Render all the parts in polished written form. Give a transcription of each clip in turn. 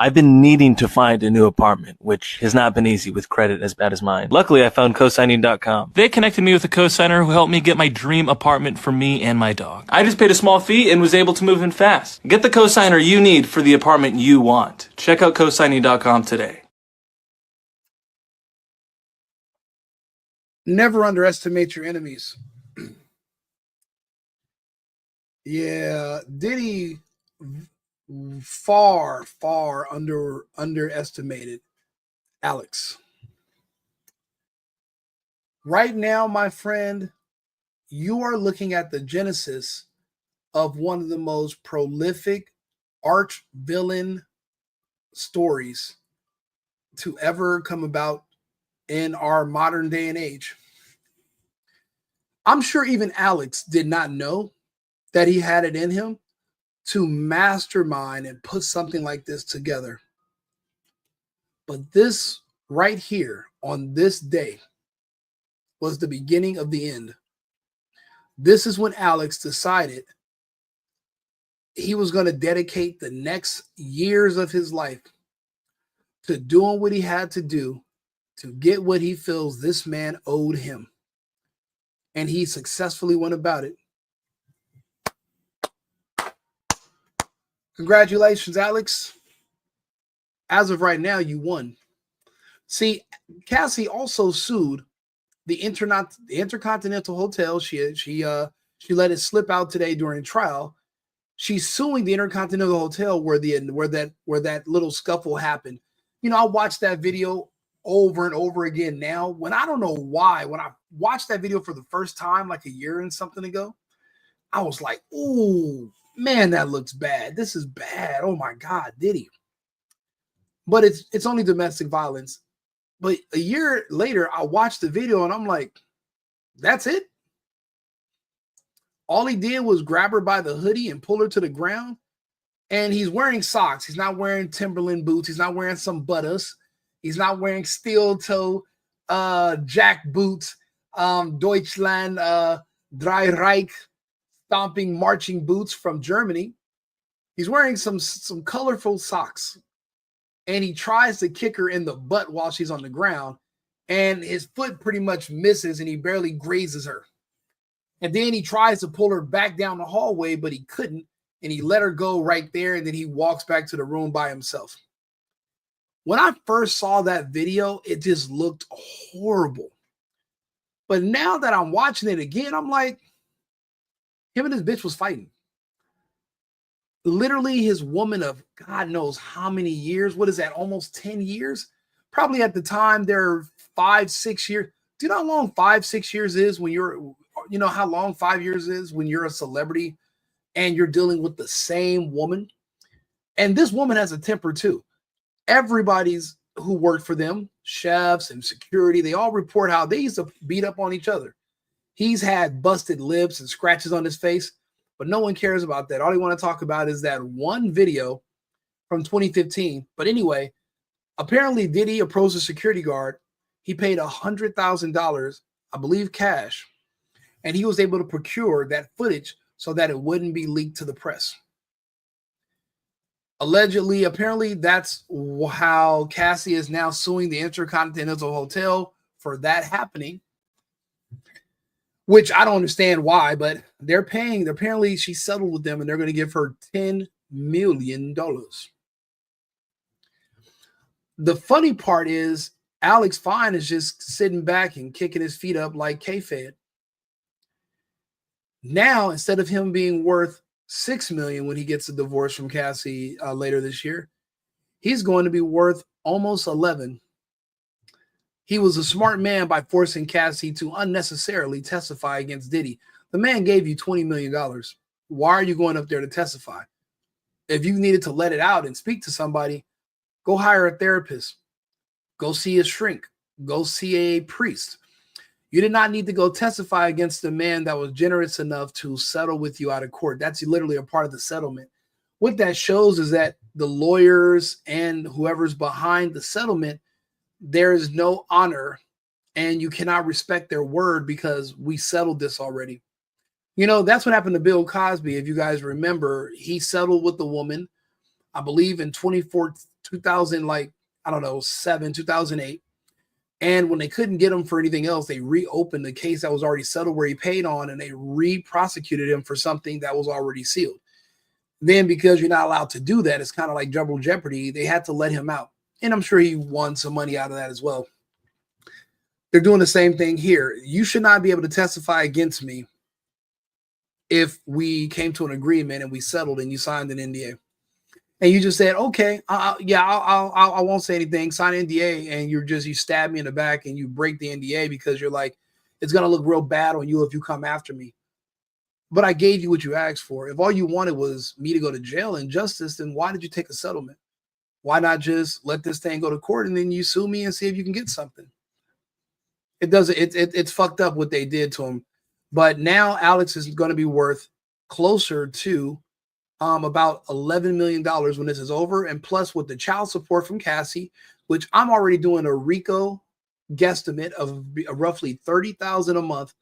I've been needing to find a new apartment, which has not been easy with credit as bad as mine. Luckily, I found cosigning.com. They connected me with a cosigner who helped me get my dream apartment for me and my dog. I just paid a small fee and was able to move in fast. Get the cosigner you need for the apartment you want. Check out cosigning.com today. Never underestimate your enemies. Yeah, Diddy far underestimated Alex. Right now, my friend, you are looking at the genesis of one of the most prolific arch villain stories to ever come about in our modern day and age. I'm sure even Alex did not know that he had it in him to mastermind and put something like this together. But this right here on this day was the beginning of the end. This is when Alex decided he was going to dedicate the next years of his life to doing what he had to do to get what he feels this man owed him. And he successfully went about it. Congratulations, Alex. As of right now, you won. See, Cassie also sued the Intercontinental Hotel. She let it slip out today during trial. She's suing the Intercontinental Hotel where that little scuffle happened. You know, I watched that video over and over again now. When I don't know why, when I watched that video for the first time like a year and something ago, I was like, ooh, man, that looks bad. This is bad. Oh my God, Diddy. But it's only domestic violence. But a year later, I watched the video and I'm like, that's it? All he did was grab her by the hoodie and pull her to the ground. And he's wearing socks. He's not wearing Timberland boots. He's not wearing some butters. He's not wearing steel toe, jack boots, Deutschland, Dreieich, stomping marching boots from Germany. He's wearing some colorful socks. And he tries to kick her in the butt while she's on the ground. And his foot pretty much misses and he barely grazes her. And then he tries to pull her back down the hallway, but he couldn't. And he let her go right there. And then he walks back to the room by himself. When I first saw that video, it just looked horrible. But now that I'm watching it again, I'm like, him and his bitch was fighting. Literally his woman of God knows how many years. What is that? Almost 10 years? Probably at the time they're 5-6 years. Do you know how long 5-6 years is when you know how long 5 years is when you're a celebrity and you're dealing with the same woman? And this woman has a temper too. Everybody's who worked for them, chefs and security, they all report how they used to beat up on each other. He's had busted lips and scratches on his face. But no one cares about that. All they want to talk about is that one video from 2015. But anyway, apparently Diddy approached a security guard. He paid $100,000, I believe cash, and he was able to procure that footage so that it wouldn't be leaked to the press. Allegedly, apparently that's how Cassie is now suing the Intercontinental Hotel for that happening. Which I don't understand why, but they're paying. Apparently, she settled with them, and they're going to give her $10 million. The funny part is Alex Fine is just sitting back and kicking his feet up like K-Fed. Now, instead of him being worth $6 million when he gets a divorce from Cassie later this year, he's going to be worth almost 11. He was a smart man by forcing Cassie to unnecessarily testify against Diddy. The man gave you $20 million. Why are you going up there to testify? If you needed to let it out and speak to somebody, go hire a therapist. Go see a shrink. Go see a priest. You did not need to go testify against the man that was generous enough to settle with you out of court. That's literally a part of the settlement. What that shows is that the lawyers and whoever's behind the settlement, there is no honor and you cannot respect their word because we settled this already. You know, that's what happened to Bill Cosby. If you guys remember, he settled with the woman, I believe in 2014 2000, like, I don't know, 2008. And when they couldn't get him for anything else, they reopened the case that was already settled where he paid on, and they re-prosecuted him for something that was already sealed. Then, because you're not allowed to do that, it's kind of like double jeopardy. They had to let him out. And I'm sure he won some money out of that as well. They're doing the same thing here. You should not be able to testify against me if we came to an agreement and we settled and you signed an NDA. And you just said, okay, I won't say anything, sign an NDA, and you stab me in the back and you break the NDA because you're like, it's going to look real bad on you if you come after me. But I gave you what you asked for. If all you wanted was me to go to jail and justice, then why did you take a settlement? Why not just let this thing go to court and then you sue me and see if you can get something? It's fucked up what they did to him. But now Alex is going to be worth closer to about $11 million when this is over. And plus with the child support from Cassie, which I'm already doing a RICO guesstimate of roughly $30,000 a month,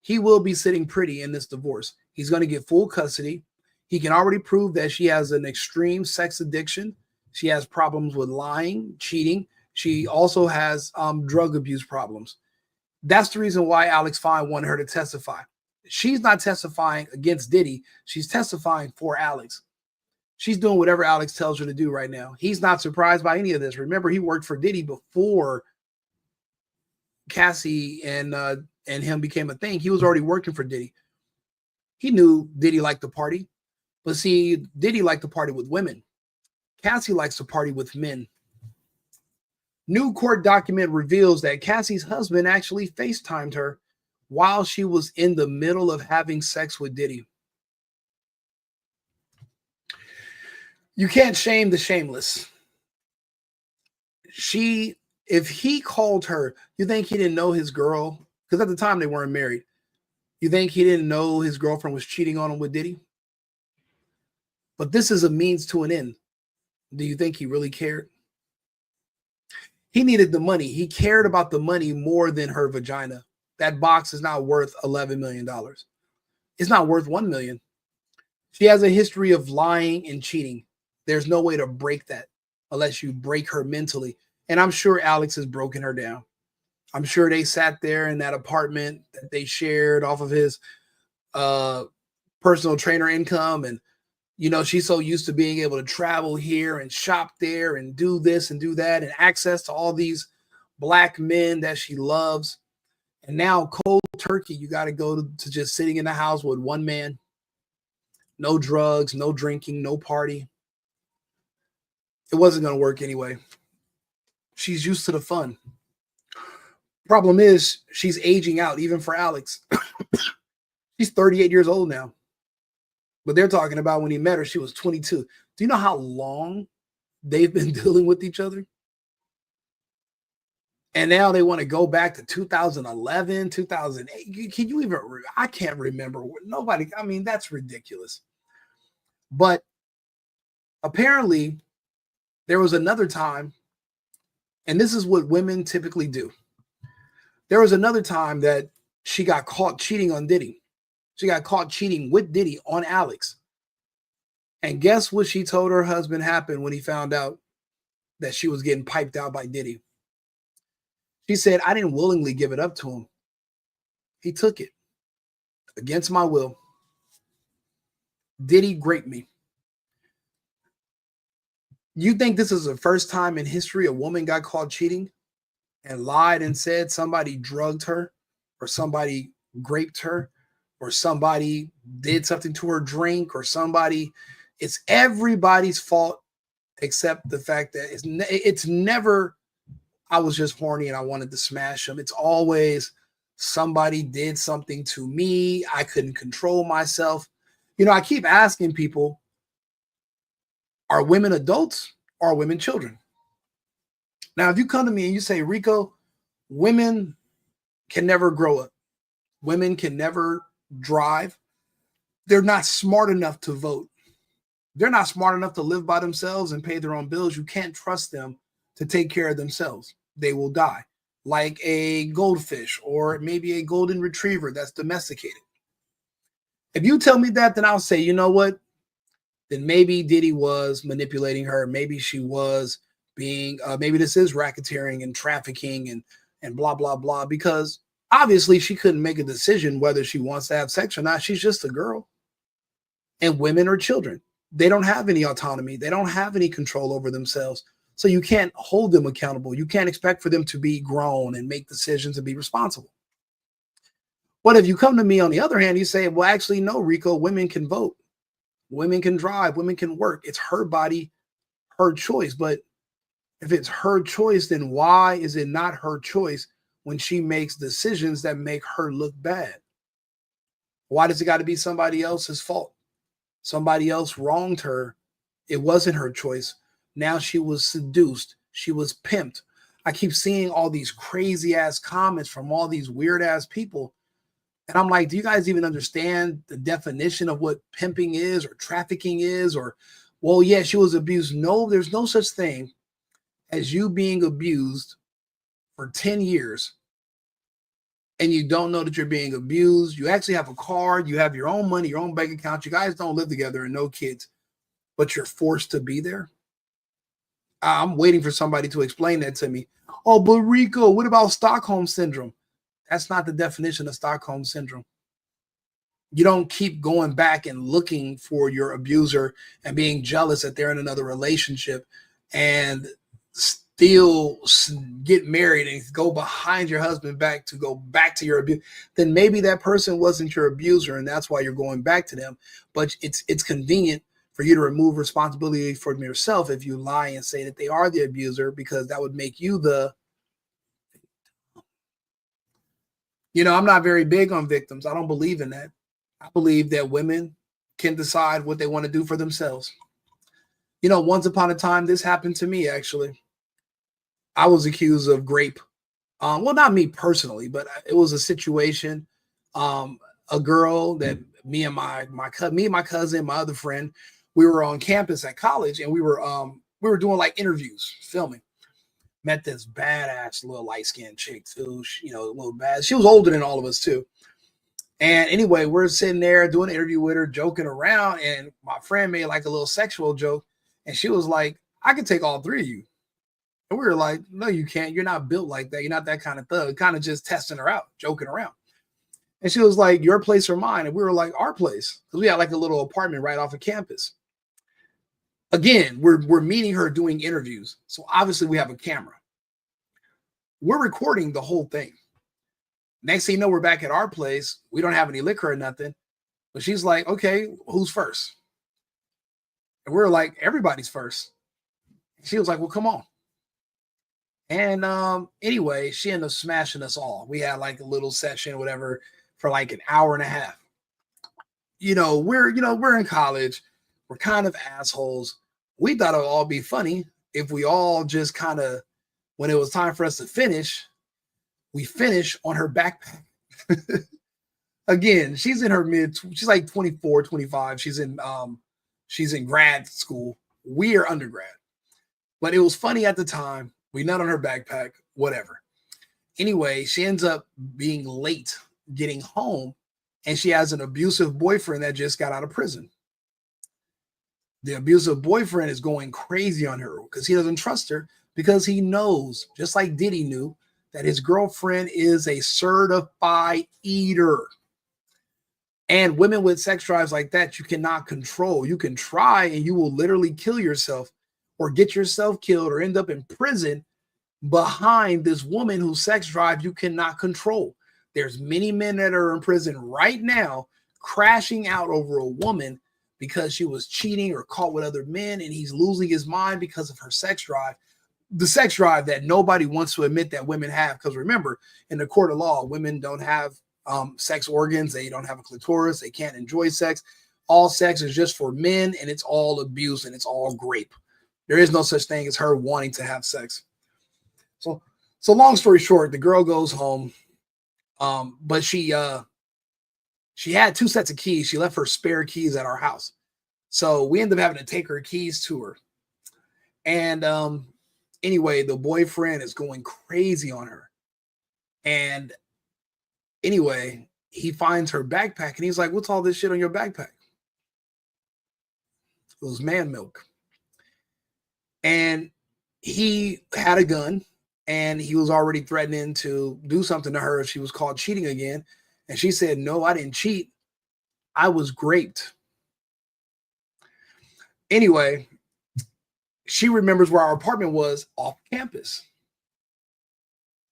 he will be sitting pretty in this divorce. He's going to get full custody. He can already prove that she has an extreme sex addiction. She has problems with lying, cheating. She also has drug abuse problems. That's the reason why Alex Fine wanted her to testify. She's not testifying against Diddy. She's testifying for Alex. She's doing whatever Alex tells her to do right now. He's not surprised by any of this. Remember, he worked for Diddy before Cassie and him became a thing. He was already working for Diddy. He knew Diddy liked to party. But see, Diddy liked to party with women. Cassie likes to party with men. New court document reveals that Cassie's husband actually FaceTimed her while she was in the middle of having sex with Diddy. You can't shame the shameless. If he called her, you think he didn't know his girl? Because at the time they weren't married. You think he didn't know his girlfriend was cheating on him with Diddy? But this is a means to an end. Do you think he really cared? He needed the money. He cared about the money more than her vagina. That box is not worth $11 million. It's not worth $1 million. She has a history of lying and cheating. There's no way to break that unless you break her mentally. And I'm sure Alex has broken her down. I'm sure they sat there in that apartment that they shared off of his personal trainer income. And, you know, she's so used to being able to travel here and shop there and do this and do that and access to all these black men that she loves. And now cold turkey, you got to go to just sitting in the house with one man. No drugs, no drinking, no party. It wasn't going to work anyway. She's used to the fun. Problem is, she's aging out, even for Alex. She's 38 years old now. But they're talking about when he met her, she was 22. Do you know how long they've been dealing with each other? And now they want to go back to 2011, 2008. Can you even, I can't remember. Nobody, I mean, that's ridiculous. But apparently there was another time, and this is what women typically do. There was another time that she got caught cheating on Diddy. She got caught cheating with Diddy on Alex. And guess what she told her husband happened when he found out that she was getting piped out by Diddy? She said, I didn't willingly give it up to him. He took it against my will. Diddy gRape me. You think this is the first time in history a woman got caught cheating and lied and said somebody drugged her or somebody graped her or somebody did something to her drink or somebody? It's everybody's fault except the fact that it's never, I was just horny and I wanted to smash him. It's always somebody did something to me. I couldn't control myself. You know, I keep asking people, are women adults or are women children? Now, if you come to me and you say, Rico, women can never grow up. Women can never drive. They're not smart enough to vote. They're not smart enough to live by themselves and pay their own bills. You can't trust them to take care of themselves. They will die like a goldfish or maybe a golden retriever that's domesticated. If you tell me that, then I'll say, you know what? then maybe Diddy was manipulating her. Maybe she was being, maybe this is racketeering and trafficking and blah, blah, blah, because obviously she couldn't make a decision whether she wants to have sex or not. She's just a girl. And women are children. They don't have any autonomy. They don't have any control over themselves. So you can't hold them accountable. You can't expect for them to be grown and make decisions and be responsible. But if you come to me on the other hand, you say, well, actually, no, Rico, women can vote. Women can drive. Women can work. It's her body, her choice. But if it's her choice, then why is it not her choice when she makes decisions that make her look bad? Why does it got to be somebody else's fault? Somebody else wronged her. It wasn't her choice. Now she was seduced. She was pimped. I keep seeing all these crazy ass comments from all these weird ass people. And I'm like, do you guys even understand the definition of what pimping is or trafficking is? Or, well, yeah, she was abused. No, there's no such thing as you being abused for 10 years and you don't know that you're being abused. You actually have a card. You have your own money, your own bank account. You guys don't live together and no kids, but you're forced to be there. I'm waiting for somebody to explain that to me. Oh, but Rico, what about Stockholm Syndrome? That's not the definition of Stockholm Syndrome. You don't keep going back and looking for your abuser and being jealous that they're in another relationship and still get married and go behind your husband back to go back to your abuse. Then maybe that person wasn't your abuser and that's why you're going back to them. But it's convenient for you to remove responsibility from yourself if you lie and say that they are the abuser, because that would make you the, I'm not very big on victims. I don't believe in that. I believe that women can decide what they want to do for themselves. Once upon a time, this happened to me, actually. I was accused of gRape. Well, not me personally, but it was a situation. A girl that me and my cousin, my other friend, we were on campus at college, and we were doing like interviews, filming. Met this badass little light-skinned chick too. A little bad. She was older than all of us too. And anyway, we're sitting there doing an interview with her, joking around, and my friend made like a little sexual joke, and she was like, "I could take all three of you." And we were like, "No, you can't. You're not built like that. You're not that kind of thug." Kind of just testing her out, joking around. And she was like, "Your place or mine?" And we were like, "Our place," because we had like a little apartment right off of campus. Again, we're meeting her doing interviews, so obviously we have a camera. We're recording the whole thing. Next thing you know, we're back at our place. We don't have any liquor or nothing, but she's like, "Okay, who's first?" And we're like, "Everybody's first." She was like, "Well, come on." And anyway, she ended up smashing us all. We had like a little session, whatever, for like an hour and a half. We're in college. We're kind of assholes. We thought it would all be funny if we all just kind of, when it was time for us to finish, we finish on her backpack. Again, she's in her she's like 24, 25. She's in grad school. We are undergrad. But it was funny at the time. We nut on her backpack, whatever. Anyway, she ends up being late getting home, and she has an abusive boyfriend that just got out of prison. The abusive boyfriend is going crazy on her because he doesn't trust her, because he knows, just like Diddy knew, that his girlfriend is a certified eater. And women with sex drives like that, you cannot control. You can try and you will literally kill yourself or get yourself killed or end up in prison behind this woman whose sex drive you cannot control. There's many men that are in prison right now crashing out over a woman because she was cheating or caught with other men, and he's losing his mind because of her sex drive. The sex drive that nobody wants to admit that women have, because remember, in the court of law, women don't have sex organs. They don't have a clitoris. They can't enjoy sex. All sex is just for men, and it's all abuse, and it's all gRape. There is no such thing as her wanting to have sex. So long story short, the girl goes home, but she had 2 sets of keys. She left her spare keys at our house, so we ended up having to take her keys to her. And anyway, the boyfriend is going crazy on her. And anyway, he finds her backpack and he's like, "What's all this shit on your backpack?" It was man milk. And he had a gun, and he was already threatening to do something to her if she was caught cheating again. And she said, no, I didn't cheat. I was graped. Anyway, she remembers where our apartment was off campus.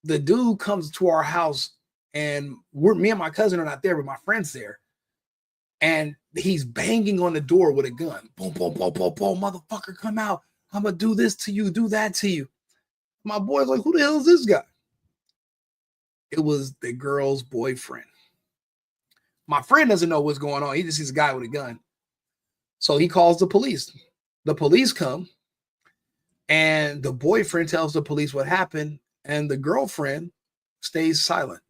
The dude comes to our house, and me and my cousin are not there, but my friend's there. And he's banging on the door with a gun. Boom, boom, boom, boom, boom. Motherfucker, come out. I'm going to do this to you, do that to you. My boy's like, who the hell is this guy? It was the girl's boyfriend. My friend doesn't know what's going on. He just sees a guy with a gun. So he calls the police. The police come, and the boyfriend tells the police what happened, and the girlfriend stays silent.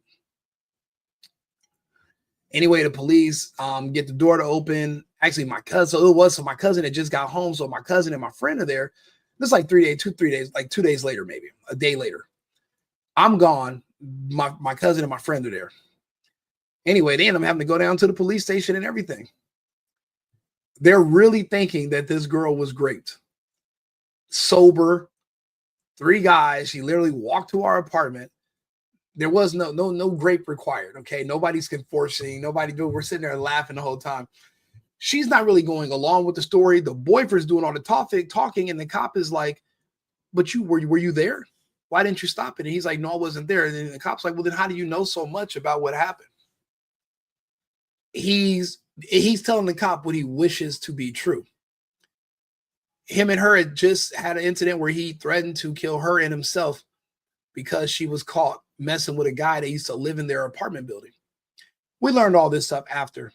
Anyway, the police get the door to open. Actually, my cousin had just got home. So my cousin and my friend are there. This is like 2 days, like 2 days later, maybe a day later. I'm gone. My cousin and my friend are there. Anyway, they end up having to go down to the police station and everything. They're really thinking that this girl was graped. Sober, 3 guys. She literally walked to our apartment. There was no grape required. Okay, nobody's forcing. Nobody do. We're sitting there laughing the whole time. She's not really going along with the story. The boyfriend's doing all the talking, and the cop is like, "But were you there? Why didn't you stop it?" And he's like, "No, I wasn't there." And then the cop's like, "Well, then how do you know so much about what happened?" He's telling the cop what he wishes to be true. Him and her had just had an incident where he threatened to kill her and himself because she was caught messing with a guy that used to live in their apartment building. We learned all this stuff after.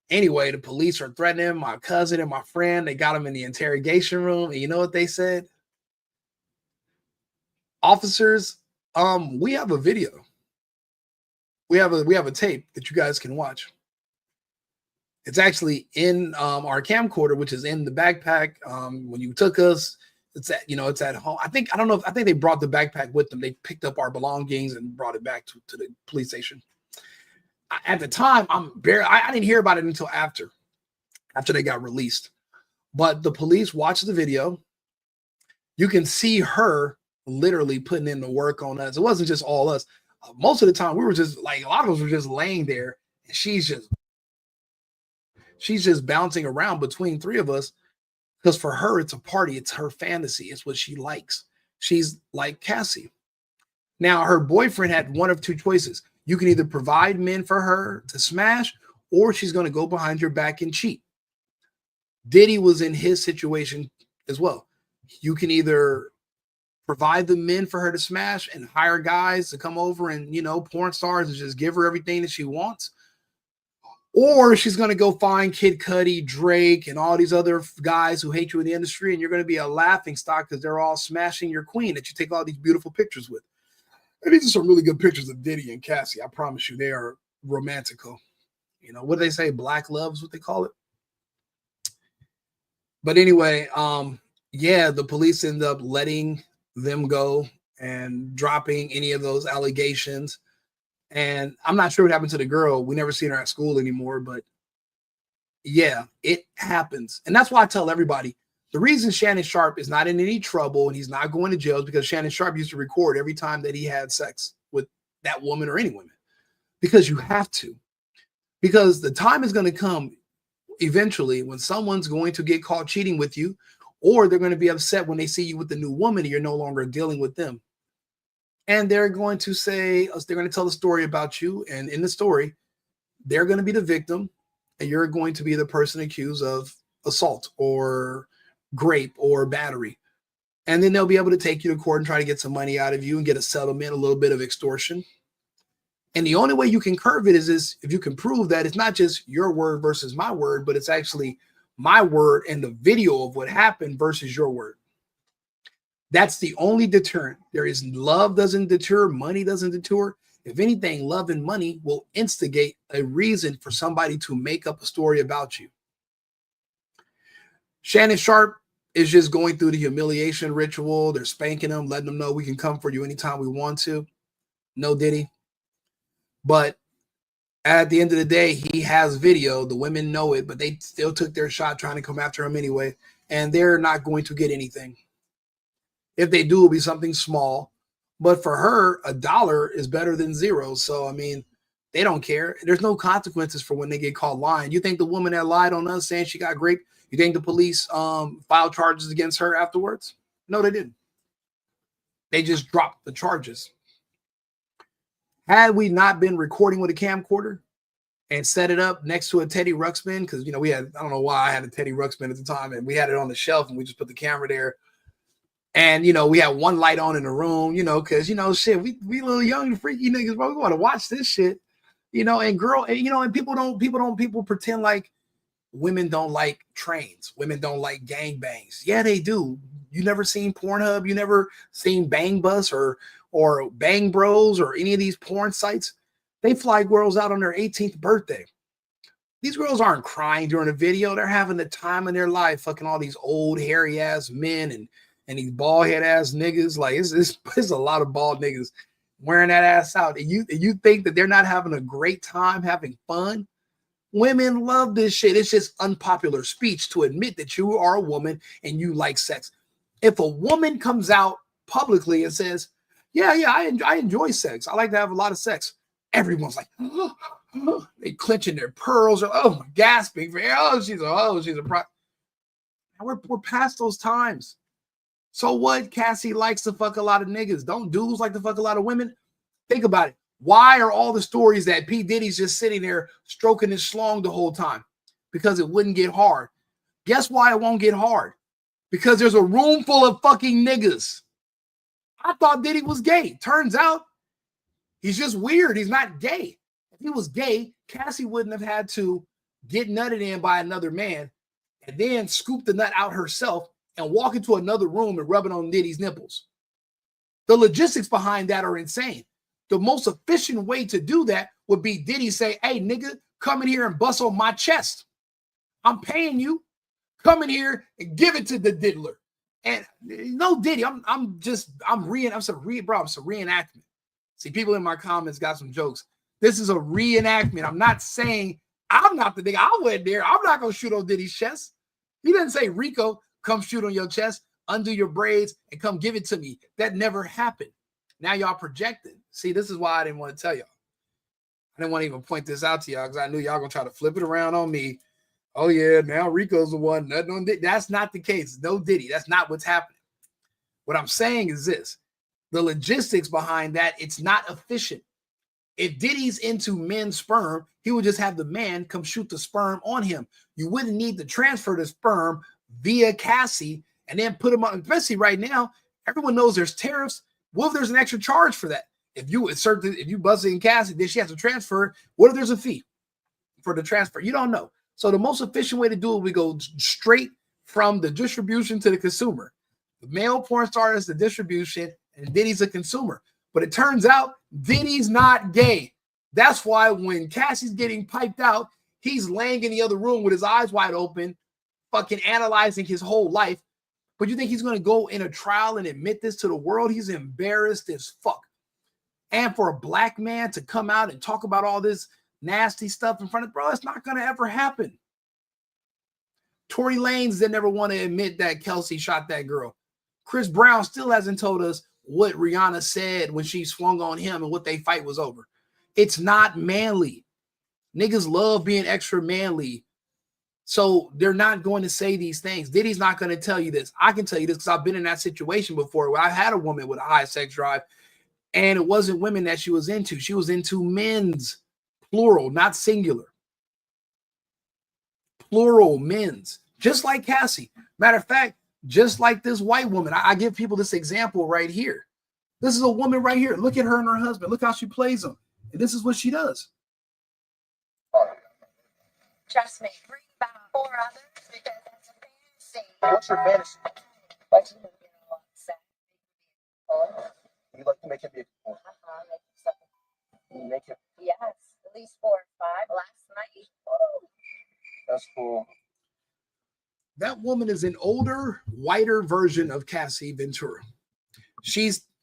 Anyway, the police are threatening my cousin and my friend. They got him in the interrogation room. And you know what they said? Officers, we have a video. We have a tape that you guys can watch. It's actually in our camcorder, which is in the backpack. When you took us, it's at home. I think they brought the backpack with them. They picked up our belongings and brought it back to the police station. At the time, I didn't hear about it until after they got released. But the police watched the video. You can see her literally putting in the work on us. It wasn't just all us. Most of the time, we were just like, a lot of us were just laying there, and she's just bouncing around between 3 of us, because for her, it's a party. It's her fantasy. It's what she likes. She's like Cassie. Now, her boyfriend had one of 2 choices. You can either provide men for her to smash, or she's going to go behind your back and cheat. Diddy was in his situation as well. You can either provide the men for her to smash and hire guys to come over and, porn stars, and just give her everything that she wants. Or she's going to go find Kid Cudi, Drake, and all these other guys who hate you in the industry, and you're going to be a laughing stock because they're all smashing your queen that you take all these beautiful pictures with. And these are some really good pictures of Diddy and Cassie. I promise you, they are romantical. What do they say? Black love is what they call it. But anyway, the police end up letting them go and dropping any of those allegations. And I'm not sure what happened to the girl. We never seen her at school anymore, but yeah, it happens. And that's why I tell everybody, the reason Shannon Sharpe is not in any trouble and he's not going to jail is because Shannon Sharpe used to record every time that he had sex with that woman or any women, because you have to, because the time is going to come eventually when someone's going to get caught cheating with you, or they're going to be upset when they see you with the new woman and you're no longer dealing with them. And they're going to tell the story about you. And in the story, they're going to be the victim and you're going to be the person accused of assault or grape or battery. And then they'll be able to take you to court and try to get some money out of you and get a settlement, a little bit of extortion. And the only way you can curve it is if you can prove that it's not just your word versus my word, but it's actually my word and the video of what happened versus your word. That's the only deterrent. Love doesn't deter, money doesn't deter. If anything, love and money will instigate a reason for somebody to make up a story about you. Shannon Sharpe is just going through the humiliation ritual. They're spanking him, letting him know we can come for you anytime we want to. No Diddy. But At the end of the day, he has video. The women know it, but they still took their shot trying to come after him anyway. And they're not going to get anything. If they do, it'll be something small. But for her, $1 is better than zero. So, I mean, they don't care. There's no consequences for when they get caught lying. You think the woman that lied on us saying she got gRape, you think the police filed charges against her afterwards? No, they didn't. They just dropped the charges. Had we not been recording with a camcorder and set it up next to a Teddy Ruxpin, because, you know, we had, I don't know why I had a Teddy Ruxpin at the time, and we had it on the shelf and we just put the camera there. And, you know, we had one light on in the room, you know, because, you know, shit, we little young freaky niggas, bro. We want to watch this shit, you know, and people pretend like women don't like trains. Women don't like gangbangs. Yeah, they do. You never seen Pornhub. You never seen Bang Bus or Bang Bros or any of these porn sites. They fly girls out on their 18th birthday. These girls aren't crying during a video. They're having the time of their life, fucking all these old hairy ass men and these bald head ass niggas. Like it's a lot of bald niggas wearing that ass out. And you think that they're not having a great time, having fun? Women love this shit. It's just unpopular speech to admit that you are a woman and you like sex. If a woman comes out publicly and says, yeah, I enjoy sex. I like to have a lot of sex. Everyone's like, they clenching their pearls. Oh, gasping for, she's a pro. We're past those times. So what? Cassie likes to fuck a lot of niggas. Don't dudes like to fuck a lot of women? Think about it. Why are all the stories that P. Diddy's just sitting there stroking his schlong the whole time? Because it wouldn't get hard. Guess why it won't get hard? Because there's a room full of fucking niggas. I thought Diddy was gay. Turns out he's just weird. He's not gay. If he was gay, Cassie wouldn't have had to get nutted in by another man and then scoop the nut out herself and walk into another room and rub it on Diddy's nipples. The logistics behind that are insane. The most efficient way to do that would be Diddy say, hey, nigga, come in here and bust on my chest. I'm paying you. Come in here and give it to the diddler. And no Diddy, it's a reenactment. See, people in my comments got some jokes. This is a reenactment. I'm not saying I'm not the nigga. I went there. I'm not going to shoot on Diddy's chest. He didn't say, Rico, come shoot on your chest, undo your braids, and come give it to me. That never happened. Now y'all projecting. See, this is why I didn't want to tell y'all. I didn't want to even point this out to y'all because I knew y'all going to try to flip it around on me. Oh, yeah, now Rico's the one. Nothing on Diddy. That's not the case. No Diddy. That's not what's happening. What I'm saying is this. The logistics behind that, it's not efficient. If Diddy's into men's sperm, he would just have the man come shoot the sperm on him. You wouldn't need to transfer the sperm via Cassie and then put them on. Especially right now, everyone knows there's tariffs. What if there's an extra charge for that? If you bust it in Cassie, then she has to transfer it. What if there's a fee for the transfer? You don't know. So the most efficient way to do it, we go straight from the distribution to the consumer. The male porn star is the distribution, and Diddy's a consumer. But it turns out Diddy's not gay. That's why when Cassie's getting piped out, he's laying in the other room with his eyes wide open, fucking analyzing his whole life. But you think he's going to go in a trial and admit this to the world? He's embarrassed as fuck. And for a black man to come out and talk about all this nasty stuff in front of, bro, it's not going to ever happen. Tory Lanez didn't ever want to admit that Kelsey shot that girl. Chris Brown still hasn't told us what Rihanna said when she swung on him and what they fight was over. It's not manly. Niggas love being extra manly. So they're not going to say these things. Diddy's not going to tell you this. I can tell you this because I've been in that situation before where I had a woman with a high sex drive and it wasn't women that she was into. She was into men's, plural, not singular. Plural, men's, just like Cassie. Matter of fact, just like this white woman. I give people this example right here. This is a woman right here. Look at her and her husband. Look how she plays them. And this is what she does. Trust me, bring back 4 others because that's a fantasy. What's your fantasy? Like to get a lot of sex. You like to make him be make him. Yes, at least 4 or 5 last night. Oh. That's cool. That woman is an older, whiter version of Cassie Ventura.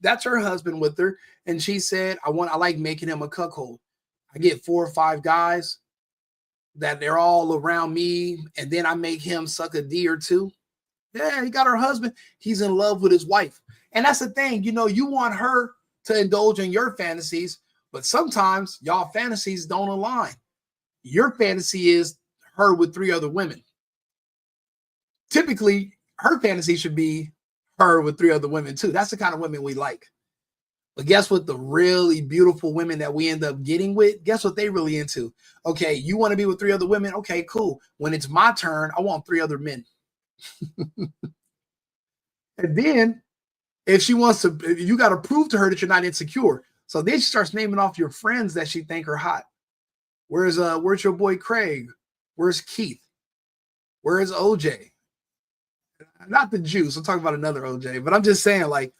That's her husband with her, and she said, I like making him a cuckold. I get 4 or 5 guys that they're all around me, and then I make him suck a D or two. Yeah, he got her husband. He's in love with his wife. And that's the thing, you know, you want her to indulge in your fantasies, but sometimes y'all fantasies don't align. Your fantasy is her with 3 other women. Typically, her fantasy should be her with 3 other women too. That's the kind of women we like. But guess what? The really beautiful women that we end up getting with, guess what they really into? Okay, you want to be with 3 other women? Okay, cool. When it's my turn, I want 3 other men. And then if she wants to, you got to prove to her that you're not insecure. So then she starts naming off your friends that she think are hot. Where's your boy Craig? Where's Keith? Where's OJ? Not the Juice. I'm talking about another OJ, but I'm just saying, like,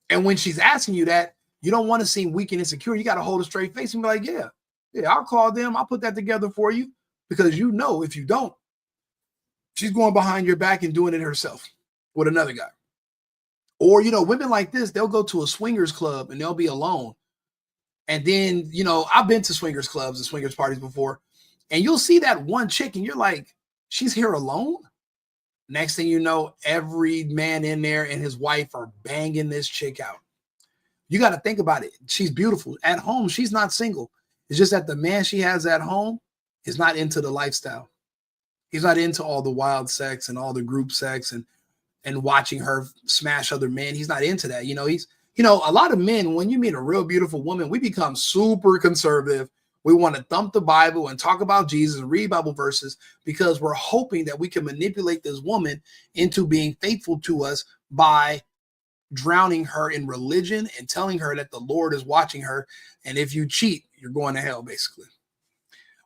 and when she's asking you that, you don't want to seem weak and insecure. You got to hold a straight face and be like, yeah, I'll call them. I'll put that together for you, because you know, if you don't, she's going behind your back and doing it herself with another guy. Or, you know, women like this, they'll go to a swingers club and they'll be alone. And then, you know, I've been to swingers clubs and swingers parties before, and you'll see that one chick and you're like, she's here alone. Next thing you know, every man in there and his wife are banging this chick out. You got to think about it. She's beautiful. At home, she's not single. It's just that the man she has at home is not into the lifestyle. He's not into all the wild sex and all the group sex and watching her smash other men. He's not into that. You know, a lot of men, when you meet a real beautiful woman, we become super conservative. We want to thump the Bible and talk about Jesus and read Bible verses because we're hoping that we can manipulate this woman into being faithful to us by drowning her in religion and telling her that the Lord is watching her. And if you cheat, you're going to hell, basically.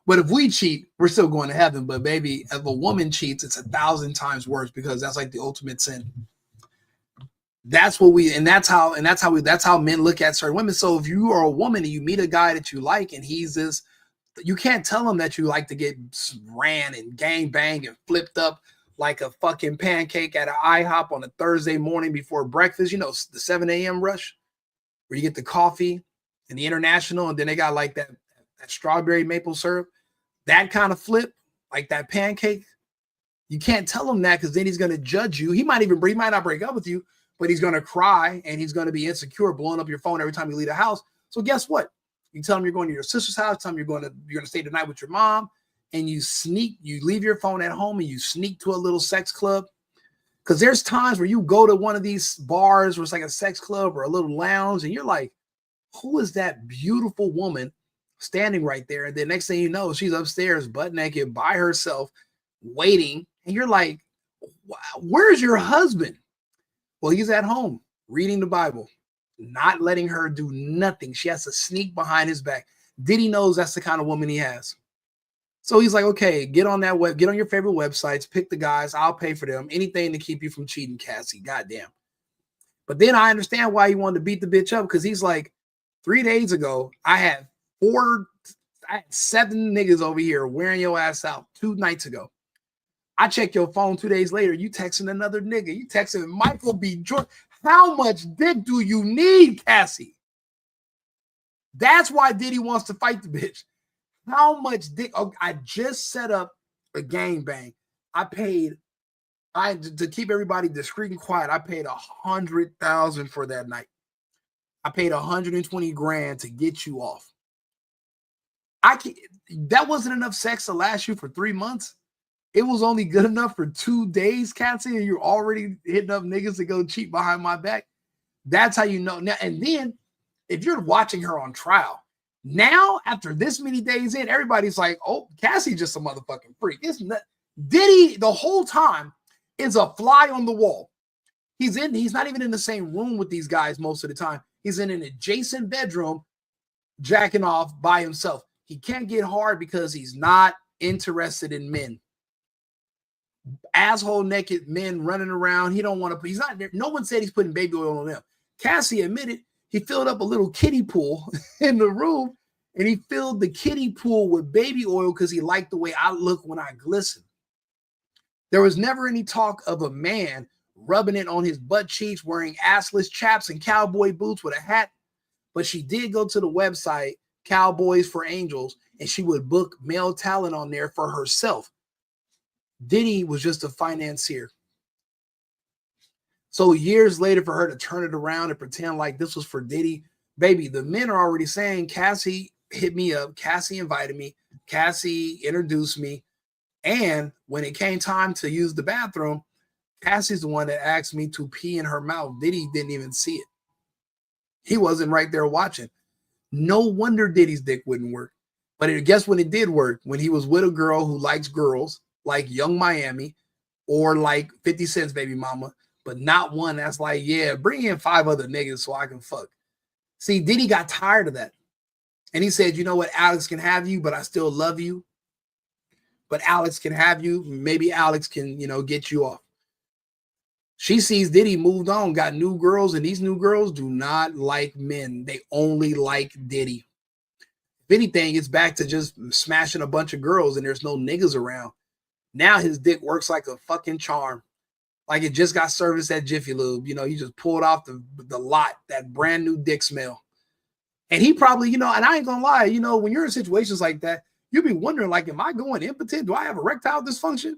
But if we cheat, we're still going to heaven. But baby, if a woman cheats, it's 1,000 times worse, because that's like the ultimate sin. That's how men look at certain women. So if you are a woman and you meet a guy that you like and he's this, you can't tell him that you like to get ran and gang banged and flipped up like a fucking pancake at an IHOP on a Thursday morning before breakfast. You know, the 7 a.m. rush where you get the coffee and the international, and then they got like that strawberry maple syrup, that kind of flip, like that pancake. You can't tell him that, because then he's going to judge you. He might not break up with you, but he's going to cry and he's going to be insecure, blowing up your phone every time you leave the house. So guess what? You tell him you're going to your sister's house, tell him you're going to stay the night with your mom, and you leave your phone at home and you sneak to a little sex club. Because there's times where you go to one of these bars where it's like a sex club or a little lounge, and you're like, who is that beautiful woman standing right there? And then next thing you know, she's upstairs butt naked by herself waiting. And you're like, where's your husband? Well, he's at home reading the Bible, not letting her do nothing. She has to sneak behind his back. Diddy knows that's the kind of woman he has. So he's like, okay, get on your favorite websites, pick the guys, I'll pay for them. Anything to keep you from cheating, Cassie. Goddamn. But then I understand why he wanted to beat the bitch up, because he's like, 3 days ago, I had 7 niggas over here wearing your ass out 2 nights ago. I check your phone 2 days later, you texting another nigga. You texting Michael B. Jordan. How much dick do you need, Cassie? That's why Diddy wants to fight the bitch. How much dick? Oh, I just set up a gangbang. To keep everybody discreet and quiet, I paid $100,000 for that night. I paid 120 grand to get you off. That wasn't enough sex to last you for 3 months. It was only good enough for 2 days, Cassie, and you're already hitting up niggas to go cheat behind my back. That's how you know. Now, and then if you're watching her on trial, now after this many days in, everybody's like, oh, Cassie just a motherfucking freak. It's not. Diddy the whole time is a fly on the wall. He's not even in the same room with these guys most of the time. He's in an adjacent bedroom jacking off by himself. He can't get hard because he's not interested in men. Asshole naked men running around. He don't want to. He's not there. No one said he's putting baby oil on them. Cassie admitted he filled up a little kiddie pool in the room, and he filled the kiddie pool with baby oil because he liked the way I look when I glisten. There was never any talk of a man rubbing it on his butt cheeks, wearing assless chaps and cowboy boots with a hat. But she did go to the website Cowboys for Angels, and she would book male talent on there for herself. Diddy was just a financier. So years later, for her to turn it around and pretend like this was for Diddy, baby, the men are already saying, Cassie hit me up, Cassie invited me, Cassie introduced me, and when it came time to use the bathroom, Cassie's the one that asked me to pee in her mouth. Diddy didn't even see it. He wasn't right there watching. No wonder Diddy's dick wouldn't work. But guess when it did work? When he was with a girl who likes girls, like Young Miami, or like 50 Cent's baby mama, but not one that's like, yeah, bring in 5 other niggas so I can fuck. See, Diddy got tired of that. And he said, you know what, Alex can have you, but I still love you. But Alex can have you. Maybe Alex can, get you off. She sees Diddy moved on, got new girls, and these new girls do not like men. They only like Diddy. If anything, it's back to just smashing a bunch of girls and there's no niggas around. Now his dick works like a fucking charm. Like it just got serviced at Jiffy Lube. You just pulled off the lot, that brand new dick smell. And he probably, and I ain't gonna lie, when you're in situations like that, you'll be wondering, like, am I going impotent? Do I have erectile dysfunction?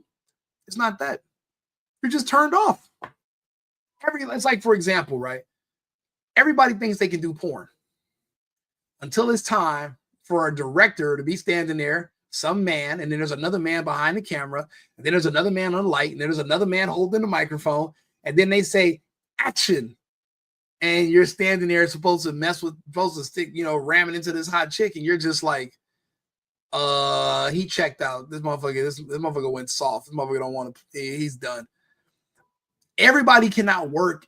It's not that. You're just turned off. It's like, for example, right? Everybody thinks they can do porn until it's time for a director to be standing there, some man, and then there's another man behind the camera, and then there's another man on the light, and then there's another man holding the microphone, and then they say action, and you're standing there supposed to stick, ramming into this hot chick, and you're just like, he checked out. This motherfucker went soft. This motherfucker don't want to. He's done. Everybody cannot work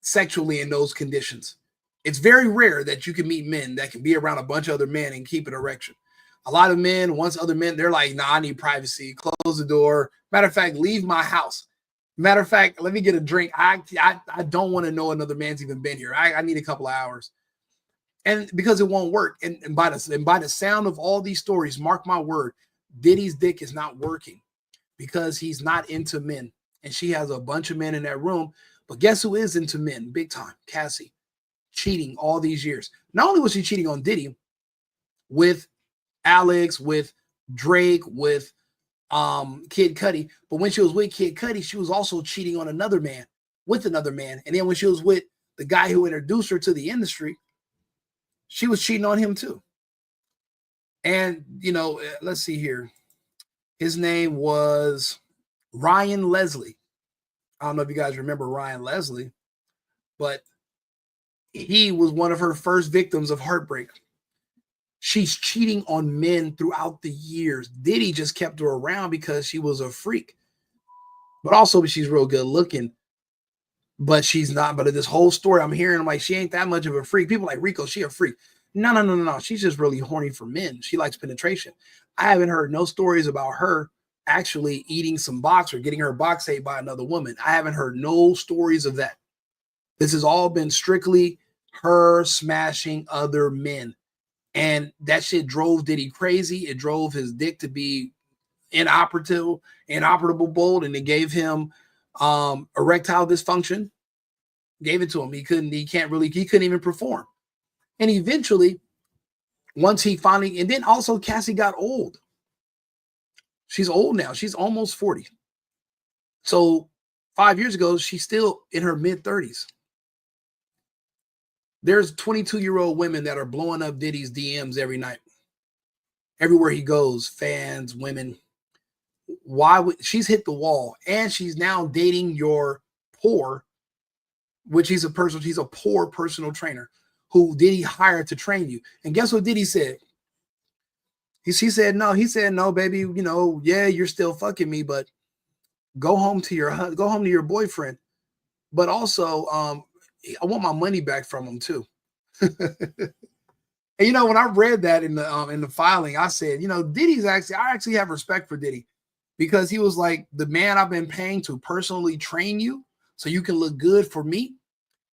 sexually in those conditions. It's very rare that you can meet men that can be around a bunch of other men and keep an erection. A lot of men, once other men, they're like, nah, I need privacy. Close the door. Matter of fact, leave my house. Matter of fact, let me get a drink. I don't want to know another man's even been here. I need a couple of hours. And because it won't work. And by the sound of all these stories, mark my word, Diddy's dick is not working because he's not into men. And she has a bunch of men in that room. But guess who is into men? Big time. Cassie. Cheating all these years. Not only was she cheating on Diddy with Alex, with Drake, with Kid Cudi, but when she was with Kid Cudi, she was also cheating on another man with another man. And then when she was with the guy who introduced her to the industry, she was cheating on him too. And, let's see here. His name was Ryan Leslie. I don't know if you guys remember Ryan Leslie, but he was one of her first victims of heartbreak. She's cheating on men throughout the years. Diddy just kept her around because she was a freak. But also she's real good looking. But she's not. But this whole story I'm hearing, I'm like, she ain't that much of a freak. People like, Rico, she a freak. No. She's just really horny for men. She likes penetration. I haven't heard no stories about her actually eating some box or getting her box ate by another woman. I haven't heard no stories of that. This has all been strictly her smashing other men. And that shit drove Diddy crazy. It drove his dick to be inoperable bold, and it gave him erectile dysfunction. Gave it to him. He couldn't even perform. And eventually, once he finally, and then also Cassie got old. She's old now. She's almost 40. So 5 years ago, she's still in her mid-30s. There's 22-year-old women that are blowing up Diddy's DMs every night. Everywhere he goes, fans, women. She's hit the wall, and she's now dating your poor, which he's a poor personal trainer who Diddy hired to train you. And guess what Diddy said? He said no, baby, yeah, you're still fucking me, but go home to your boyfriend. But also, I want my money back from him too. And when I read that in the filing, I said, Diddy's I actually have respect for Diddy, because he was like, the man I've been paying to personally train you so you can look good for me.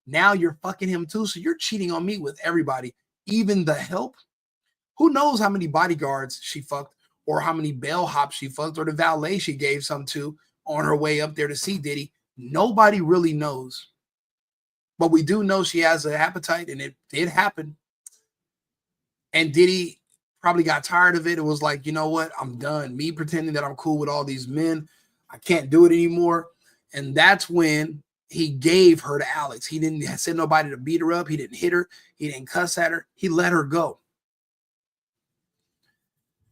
Now you're fucking him too. So you're cheating on me with everybody, even the help. Who knows how many bodyguards she fucked, or how many bellhops she fucked, or the valet she gave some to on her way up there to see Diddy. Nobody really knows. But we do know she has an appetite, and it did happen. And Diddy probably got tired of it. It was like, you know what? I'm done. Me pretending that I'm cool with all these men. I can't do it anymore. And that's when he gave her to Alex. He didn't send nobody to beat her up. He didn't hit her. He didn't cuss at her. He let her go.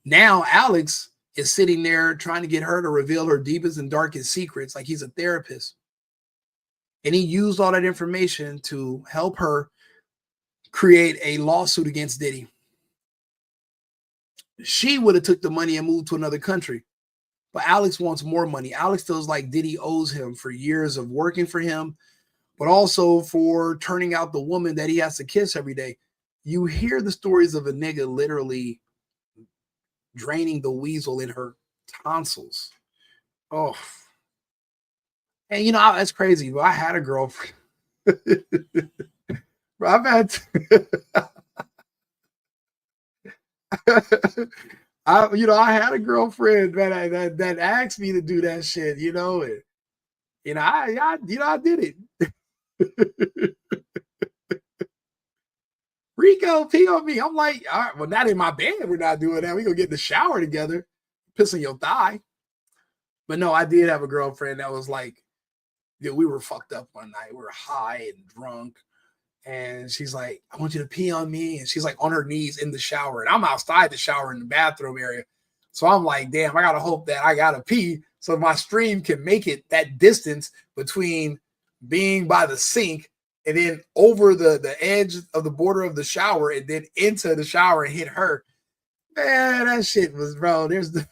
Now Alex is sitting there trying to get her to reveal her deepest and darkest secrets, like he's a therapist. And he used all that information to help her create a lawsuit against Diddy. She would have took the money and moved to another country. But Alex wants more money. Alex feels like Diddy owes him for years of working for him, but also for turning out the woman that he has to kiss every day. You hear the stories of a nigga literally draining the weasel in her tonsils. Oh. And you know, that's crazy. But I had a girlfriend. Bro, I've had I had a girlfriend that asked me to do that shit, you know, and I did it. Rico, pee on me. I'm like, all right, well, not in my bed. We're not doing that. We gonna get in the shower together, piss on your thigh. But no, I did have a girlfriend that was like, dude, we were fucked up one night. We were high and drunk. And she's like, I want you to pee on me. And she's like on her knees in the shower. And I'm outside the shower in the bathroom area. So I'm like, damn, I got to hope that I got to pee so my stream can make it that distance between being by the sink and then over the edge of the border of the shower and then into the shower and hit her. Man, that shit was, bro, there's the...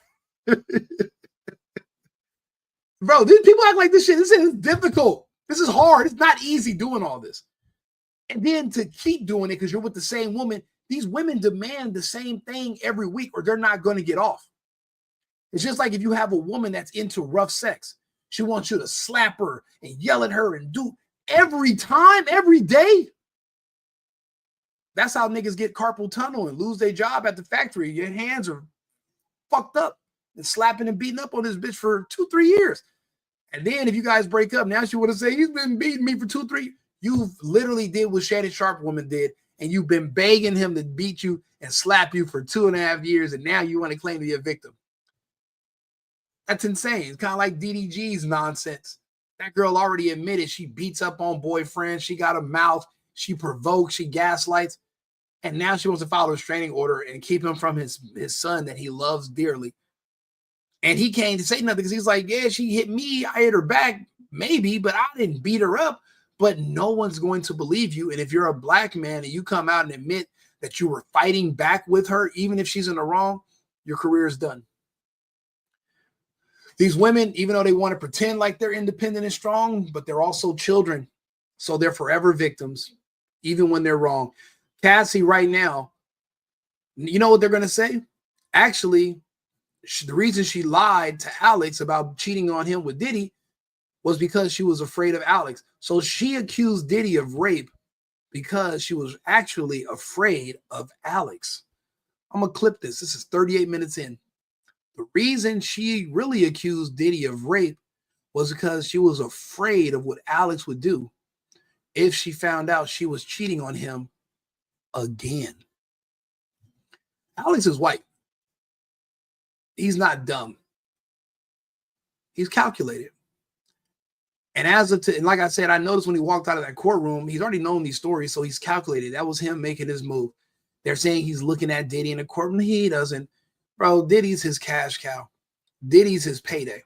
Bro, these people act like this shit is difficult. This is hard. It's not easy doing all this. And then to keep doing it because you're with the same woman, these women demand the same thing every week or they're not going to get off. It's just like if you have a woman that's into rough sex. She wants you to slap her and yell at her and do every time, every day. That's how niggas get carpal tunnel and lose their job at the factory. Your hands are fucked up and slapping and beating up on this bitch for 2-3 years. And then if you guys break up, now she want to say, he's been beating me for 2-3. You literally did what Shannon Sharp woman did, and you've been begging him to beat you and slap you for 2.5 years, and now you want to claim to be a victim. That's insane. It's kind of like DDG's nonsense. That girl already admitted she beats up on boyfriends. She got a mouth. She provokes. She gaslights. And now she wants to file a restraining order and keep him from his son that he loves dearly. And he came to say nothing because he's like, yeah, she hit me. I hit her back, maybe, but I didn't beat her up. But no one's going to believe you. And if you're a black man and you come out and admit that you were fighting back with her, even if she's in the wrong, your career is done. These women, even though they want to pretend like they're independent and strong, but they're also children. So they're forever victims, even when they're wrong. Cassie right now, you know what they're going to say? Actually, the reason she lied to Alex about cheating on him with Diddy was because she was afraid of Alex. So she accused Diddy of rape because she was actually afraid of Alex. I'm going to clip this. This is 38 minutes in. The reason she really accused Diddy of rape was because she was afraid of what Alex would do if she found out she was cheating on him again. Alex is white. He's not dumb. He's calculated. And and like I said, I noticed when he walked out of that courtroom, he's already known these stories, so he's calculated. That was him making his move. They're saying he's looking at Diddy in the courtroom. He doesn't. Bro, Diddy's his cash cow. Diddy's his payday.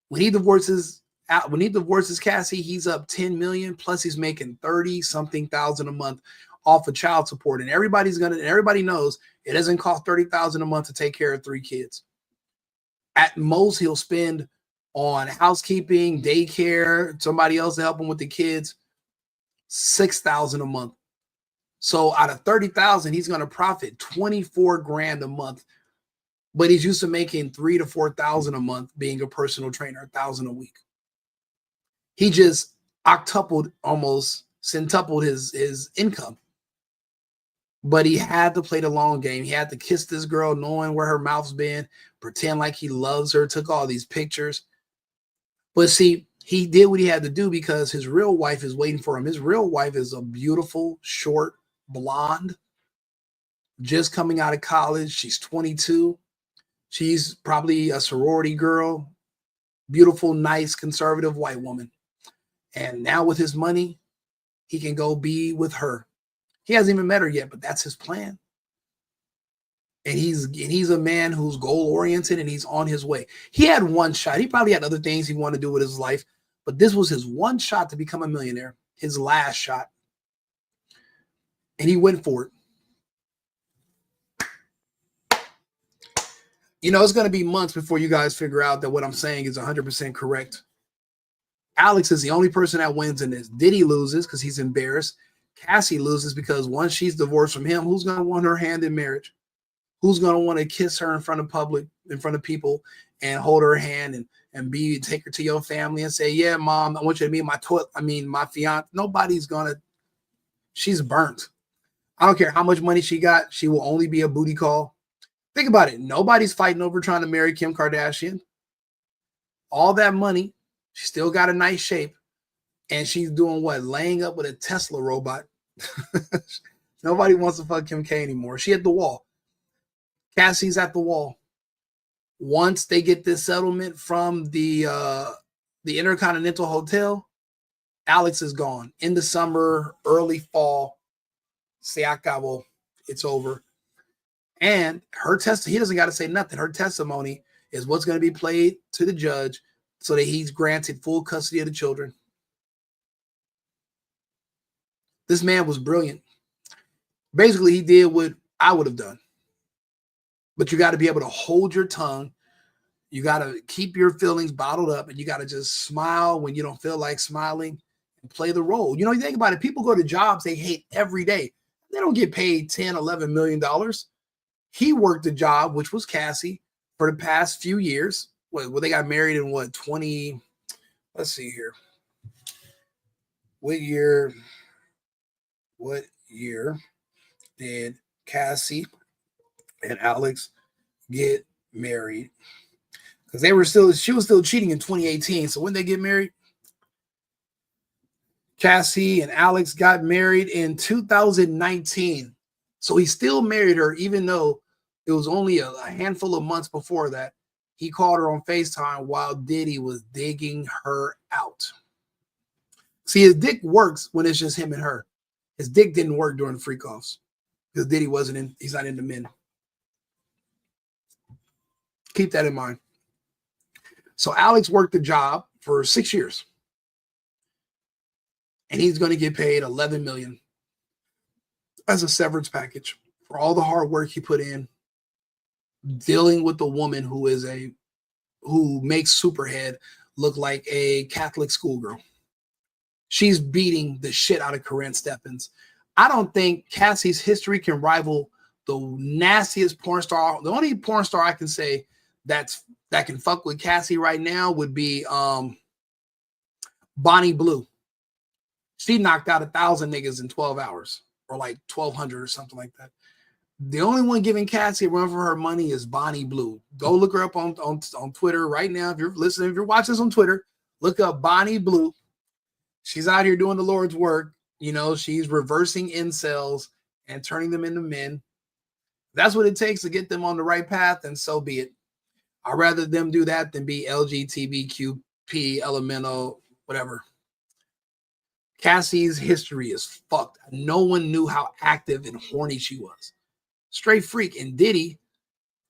When he divorces Cassie, he's up 10 million, plus he's making 30-something thousand a month off of child support. And everybody knows it doesn't cost 30,000 a month to take care of 3 kids. At most, he'll spend on housekeeping, daycare, somebody else to help him with the kids, 6,000 a month. So out of 30,000, he's going to profit 24 grand a month. But he's used to making 3,000 to 4,000 a month being a personal trainer, 1,000 a week. He just centupled his income. But he had to play the long game. He had to kiss this girl knowing where her mouth's been, pretend like he loves her, took all these pictures. But see, he did what he had to do because his real wife is waiting for him. His real wife is a beautiful, short, blonde. just coming out of college. She's 22. She's probably a sorority girl, beautiful, nice, conservative white woman. And now with his money, he can go be with her. He hasn't even met her yet, but that's his plan. And he's a man who's goal oriented and he's on his way. He had one shot. He probably had other things he wanted to do with his life, but this was his one shot to become a millionaire, his last shot. And he went for it. You know, it's going to be months before you guys figure out that what I'm saying is 100% correct. Alex is the only person that wins in this. Diddy loses because he's embarrassed. Cassie loses because once she's divorced from him, who's going to want her hand in marriage? Who's going to want to kiss her in front of public, in front of people, and hold her hand and take her to your family and say, yeah, mom, I want you to meet my fiance. Nobody's going to, she's burnt. I don't care how much money she got. She will only be a booty call. Think about it. Nobody's fighting over trying to marry Kim Kardashian. All that money, she still got a nice shape. And she's doing what? Laying up with a Tesla robot. Nobody wants to fuck Kim K anymore. She at the wall. Cassie's at the wall. Once they get this settlement from the Intercontinental Hotel, Alex is gone. In the summer, early fall, se acabó. It's over. And he doesn't got to say nothing. Her testimony is what's going to be played to the judge so that he's granted full custody of the children. This man was brilliant. Basically, he did what I would have done. But you got to be able to hold your tongue. You got to keep your feelings bottled up, and you got to just smile when you don't feel like smiling and play the role. You know, you think about it. People go to jobs they hate every day. They don't get paid $10, $11 million. He worked a job, which was Cassie, for the past few years. Well, they got married in what, 20? Let's see here. What year did Cassie and Alex get married? Because she was still cheating in 2018. So when they get married, Cassie and Alex got married in 2019. So he still married her, even though it was only a handful of months before that. He called her on FaceTime while Diddy was digging her out. See, his dick works when it's just him and her. His dick didn't work during the freak-offs because Diddy he's not into men. Keep that in mind. So Alex worked the job for 6 years. And he's going to get paid $11 million as a severance package for all the hard work he put in dealing with the woman who makes Superhead look like a Catholic schoolgirl. She's beating the shit out of Corinne Stephens. I don't think Cassie's history can rival the nastiest porn star. The only porn star I can say that can fuck with Cassie right now would be Bonnie Blue. She knocked out 1,000 niggas in 12 hours, or like 1,200 or something like that. The only one giving Cassie a run for her money is Bonnie Blue. Go look her up on Twitter right now. If you're listening, if you're watching this on Twitter, look up Bonnie Blue. She's out here doing the Lord's work. You know, she's reversing incels and turning them into men. That's what it takes to get them on the right path, and so be it. I'd rather them do that than be LGBTQP, elemental, whatever. Cassie's history is fucked. No one knew how active and horny she was. Straight freak. And Diddy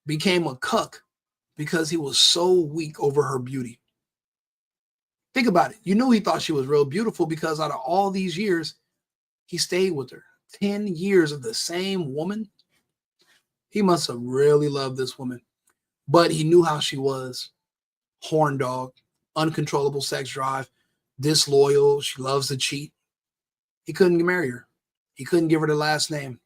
became a cuck because he was so weak over her beauty. Think about it. You knew he thought she was real beautiful because out of all these years, he stayed with her. 10 years of the same woman. He must have really loved this woman. But he knew how she was. Horn dog, uncontrollable sex drive, disloyal. She loves to cheat. He couldn't marry her. He couldn't give her the last name.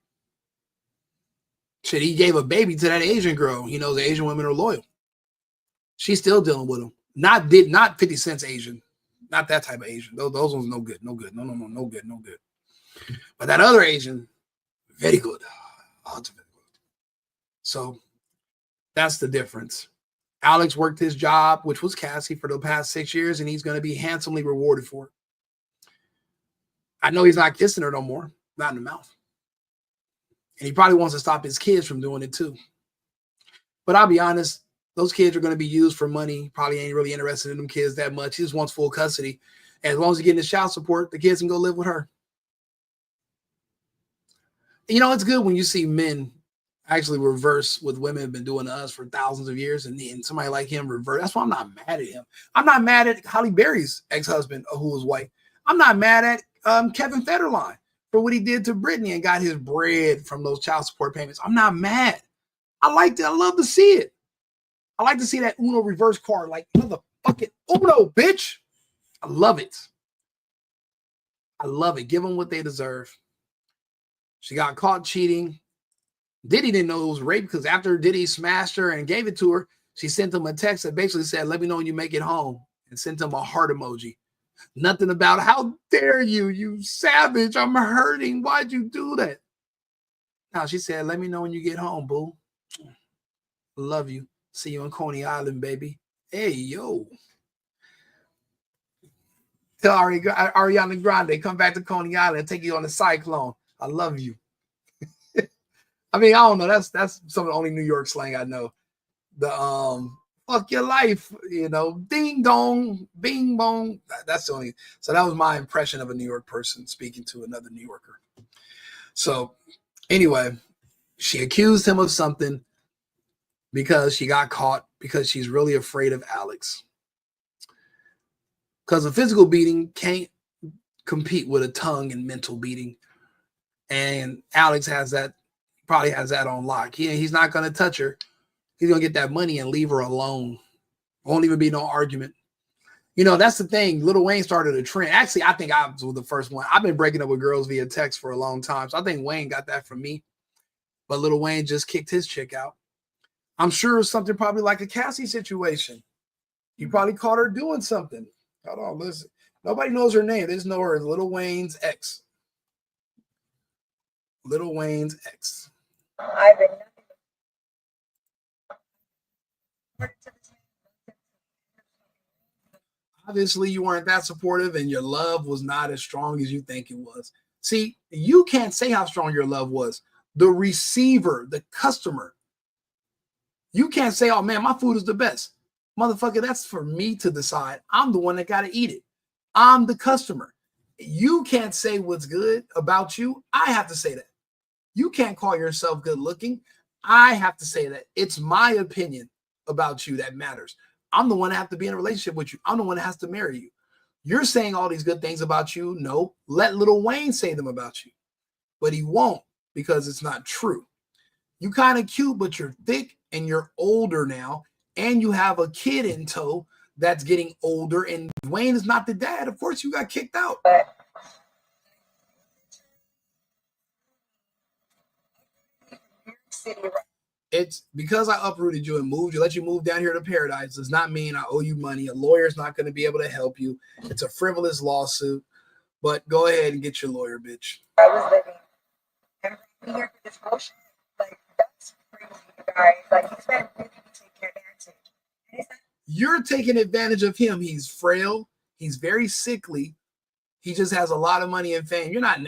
Shit, he gave a baby to that Asian girl. You know, the Asian women are loyal. She's still dealing with him. Not 50 Cent's Asian. Not that type of Asian. Those ones no good. No good. No good. No good. But that other Asian, very good. So that's the difference. Alex worked his job, which was Cassie, for the past 6 years, and he's going to be handsomely rewarded for it. I know he's not kissing her no more. Not in the mouth. And he probably wants to stop his kids from doing it too. But I'll be honest, those kids are going to be used for money. Probably ain't really interested in them kids that much. He just wants full custody. And as long as he's getting his child support, the kids can go live with her. You know, it's good when you see men actually reverse what women have been doing to us for thousands of years, and somebody like him reverse. That's why I'm not mad at him. I'm not mad at Halle Berry's ex-husband who was white. I'm not mad at Kevin Federline for what he did to Britney and got his bread from those child support payments. I'm not mad. I liked it. I love to see it. I like to see that Uno reverse card, like motherfucking Uno, bitch. I love it. I love it. Give them what they deserve. She got caught cheating. Diddy didn't know it was rape because after Diddy smashed her and gave it to her, she sent him a text that basically said, let me know when you make it home, and sent him a heart emoji. Nothing about how dare you, you savage. I'm hurting. Why'd you do that? Now she said, let me know when you get home, boo. Love you. See you in Coney Island, baby. Hey, yo. Tell Ariana Grande, come back to Coney Island and take you on the cyclone. I love you. I mean, I don't know. That's some of the only New York slang I know. The fuck your life, you know, ding dong, bing bong. That's the only. So that was my impression of a New York person speaking to another New Yorker. So anyway, she accused him of something because she got caught because she's really afraid of Alex. Because a physical beating can't compete with a tongue and mental beating. And Alex has that, probably has that on lock. He's not going to touch her. He's going to get that money and leave her alone. Won't even be no argument. You know, that's the thing. Lil Wayne started a trend. Actually, I think I was the first one. I've been breaking up with girls via text for a long time. So I think Wayne got that from me. But Lil Wayne just kicked his chick out. I'm sure it's something probably like a Cassie situation. He probably caught her doing something. Hold on, listen. Nobody knows her name. They just know her as Lil Wayne's ex. Lil Wayne's ex. I've been Obviously, you weren't that supportive and your love was not as strong as you think it was. See, you can't say how strong your love was. The receiver, the customer. You can't say, oh man, my food is the best. Motherfucker, that's for me to decide. I'm the one that got to eat it. I'm the customer. You can't say what's good about you. I have to say that. You can't call yourself good looking. I have to say that. It's my opinion about you that matters. I'm the one that have to be in a relationship with you. I'm the one that has to marry you. You're saying all these good things about you. No, let Lil Wayne say them about you. But he won't because it's not true. You kind of cute, but you're thick and you're older now. And you have a kid in tow that's getting older. And Wayne is not the dad. Of course, you got kicked out. It's because I uprooted you and moved you, let you move down here to paradise, does not mean I owe you money. A lawyer's not going to be able to help you. It's a frivolous lawsuit, but go ahead and get your lawyer, bitch. I was living and here for this bullshit. Like, that's crazy, you guys. Like, he's been really taking advantage. You're taking advantage of him. He's frail. He's very sickly. He just has a lot of money and fame. You're not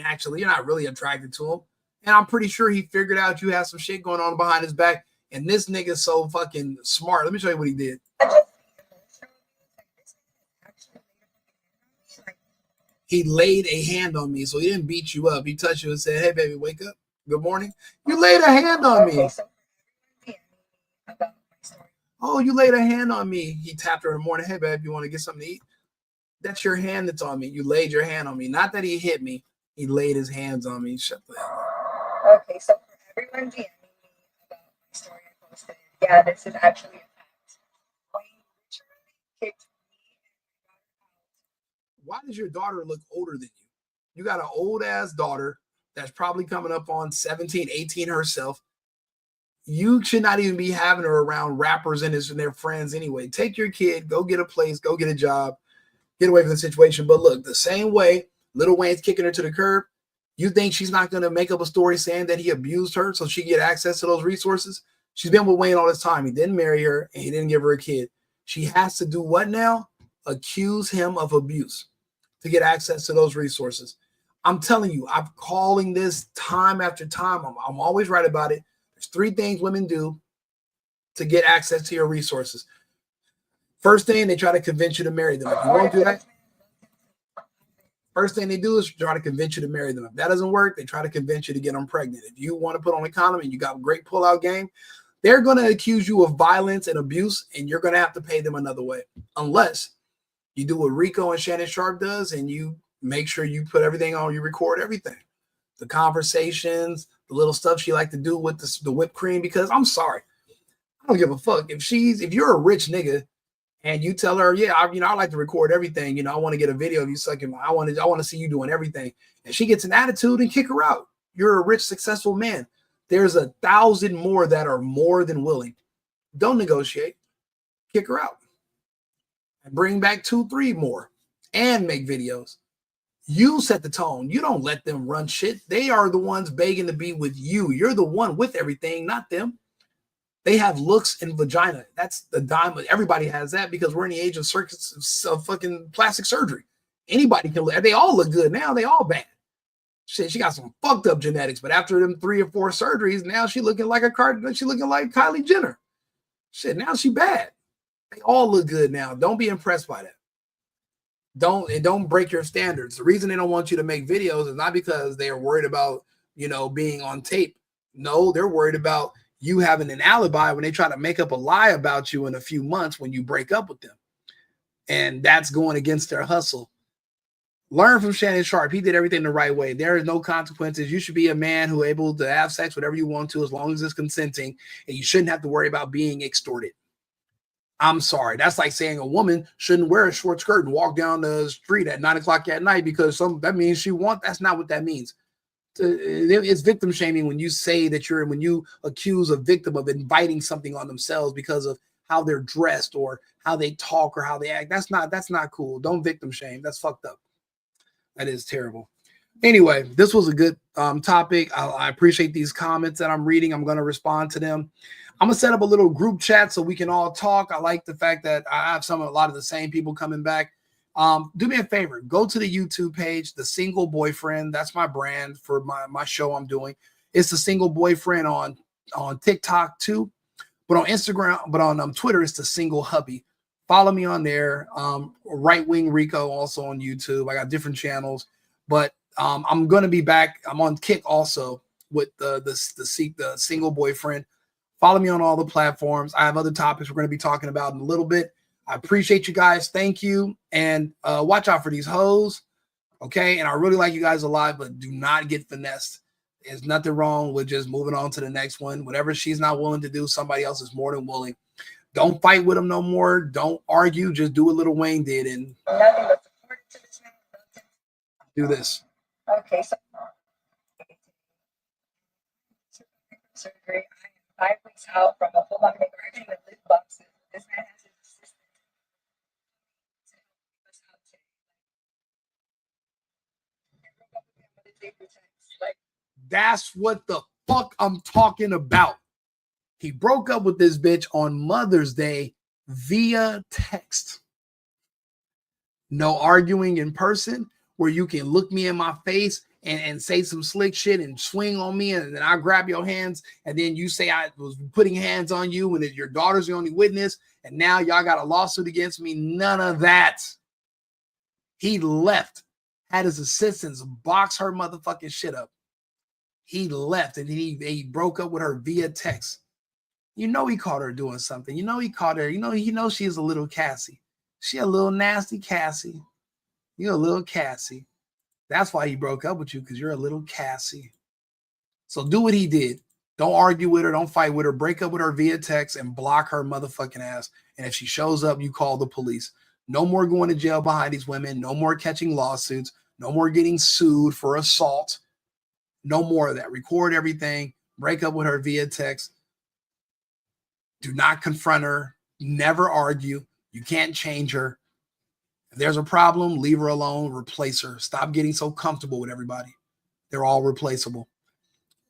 really attracted to him. And I'm pretty sure he figured out you have some shit going on behind his back. And this nigga's so fucking smart. Let me show you what he did. He laid a hand on me. So he didn't beat you up. He touched you and said, hey, baby, wake up. Good morning. You laid a hand on me. Oh, you laid a hand on me. He tapped her in the morning. Hey, babe, you want to get something to eat? That's your hand that's on me. You laid your hand on me. Not that he hit me. He laid his hands on me. Shut the hell up. Okay, so for everyone DMing me about my story I posted, yeah, this is actually a fact. Wayne literally kicked me and got out. Why does your daughter look older than you? You got an old ass daughter that's probably coming up on 17, 18 herself. You should not even be having her around rappers and their friends anyway. Take your kid, go get a place, go get a job, get away from the situation. But look, the same way Lil Wayne's kicking her to the curb, you think she's not going to make up a story saying that he abused her so she can get access to those resources? She's been with Wayne all this time. He didn't marry her and he didn't give her a kid. She has to do what now? Accuse him of abuse to get access to those resources. I'm telling you, I'm calling this time after time. I'm always right about it. There's 3 things women do to get access to your resources. First thing, they try to convince you to marry them. If you won't do that, first thing they do is try to convince you to marry them. If that doesn't work, they try to convince you to get them pregnant. If you want to put on a condom and you got a great pullout game, they're going to accuse you of violence and abuse, and you're going to have to pay them another way. Unless you do what Rico and Shannon Sharp does, and you make sure you put everything on, you record everything. The conversations, the little stuff she like to do with the whipped cream, because I'm sorry. I don't give a fuck. If you're a rich nigga, and you tell her, yeah, I like to record everything. I want to get a video of you sucking. I want to see you doing everything. And she gets an attitude, and kick her out. You're a rich, successful man. There's 1,000 more that are more than willing. Don't negotiate. Kick her out. And bring back 2, 3 more and make videos. You set the tone. You don't let them run shit. They are the ones begging to be with you. You're the one with everything, not them. They have looks and vagina. That's the diamond. Everybody has that because we're in the age of fucking plastic surgery. Anybody can look. They all look good now. They all bad. Shit, she got some fucked up genetics, but after them 3 or 4 surgeries, now she looking like she looking like Kylie Jenner. Shit, now she bad. They all look good now. Don't be impressed by that. Don't break your standards. The reason they don't want you to make videos is not because they are worried about, being on tape. No, they're worried about you having an alibi when they try to make up a lie about you in a few months when you break up with them. And that's going against their hustle. Learn from Shannon Sharp. He did everything the right way. There is no consequences. You should be a man who is able to have sex whatever you want to as long as it's consenting, and you shouldn't have to worry about being extorted. I'm sorry. That's like saying a woman shouldn't wear a short skirt and walk down the street at 9:00 at night because that means that's not what that means. It's victim shaming when you say that when you accuse a victim of inviting something on themselves because of how they're dressed or how they talk or how they act. That's not cool. Don't victim shame. That's fucked up. That is terrible. Anyway, this was a good topic. I appreciate these comments that I'm reading. I'm going to respond to them. I'm going to set up a little group chat so we can all talk. I like the fact that I have a lot of the same people coming back. Do me a favor. Go to the YouTube page, The Single Boyfriend. That's my brand for my show I'm doing. It's The Single Boyfriend on TikTok too. But on Instagram, but on Twitter, it's The Single Hubby. Follow me on there. Right Wing Rico also on YouTube. I got different channels, but I'm gonna be back. I'm on Kick also with the Single Boyfriend. Follow me on all the platforms. I have other topics we're gonna be talking about in a little bit. I appreciate you guys. Thank you, and watch out for these hoes. Okay, and I really like you guys a lot, but do not get finessed. There's nothing wrong with just moving on to the next one. Whatever she's not willing to do, somebody else is more than willing. Don't fight with them no more. Don't argue. Just do what Lil Wayne did and Nothing but support to this man. do this. Okay, so surgery. I am 5 weeks out from a full body makeover. I can't even lift boxes. This man has his assistant to help us out today. Like, That's what the fuck I'm talking about. He broke up with this bitch on Mother's Day via text. No arguing in person where you can look me in my face and say some slick shit and swing on me, and then I grab your hands, and then you say I was putting hands on you when your daughter's the only witness, and now y'all got a lawsuit against me. None of that. He left, had his assistants box her motherfucking shit up. He left, and he broke up with her via text. He caught her doing something. He caught her. He knows she's a little Cassie. She a little nasty Cassie. You're a little Cassie. That's why he broke up with you, because you're a little Cassie. So do what he did. Don't argue with her. Don't fight with her. Break up with her via text and block her motherfucking ass. And if she shows up, you call the police. No more going to jail behind these women. No more catching lawsuits. No more getting sued for assault. No more of that. Record everything. Break up with her via text. Do not confront her. Never argue. You can't change her. If there's a problem, leave her alone. Replace her. Stop getting so comfortable with everybody. They're all replaceable.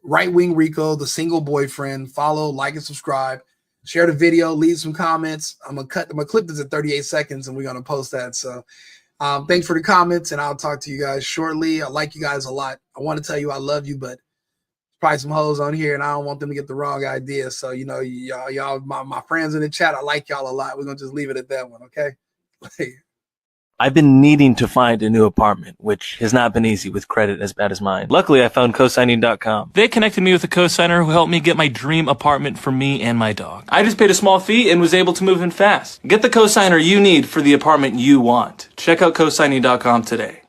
Right Wing Rico, The Single Boyfriend. Follow, like, and subscribe. Share the video. Leave some comments. I'm gonna clip this at 38 seconds, and we're gonna post that. So Thanks for the comments, and I'll talk to you guys shortly. I like you guys a lot. I want to tell you I love you, but probably some hoes on here, and I don't want them to get the wrong idea. So, you know, y'all, my friends in the chat, I like y'all a lot. We're gonna just leave it at that one, okay? I've been needing to find a new apartment, which has not been easy with credit as bad as mine. Luckily, I found cosigning.com. They connected me with a cosigner who helped me get my dream apartment for me and my dog. I just paid a small fee and was able to move in fast. Get the cosigner you need for the apartment you want. Check out cosigning.com today.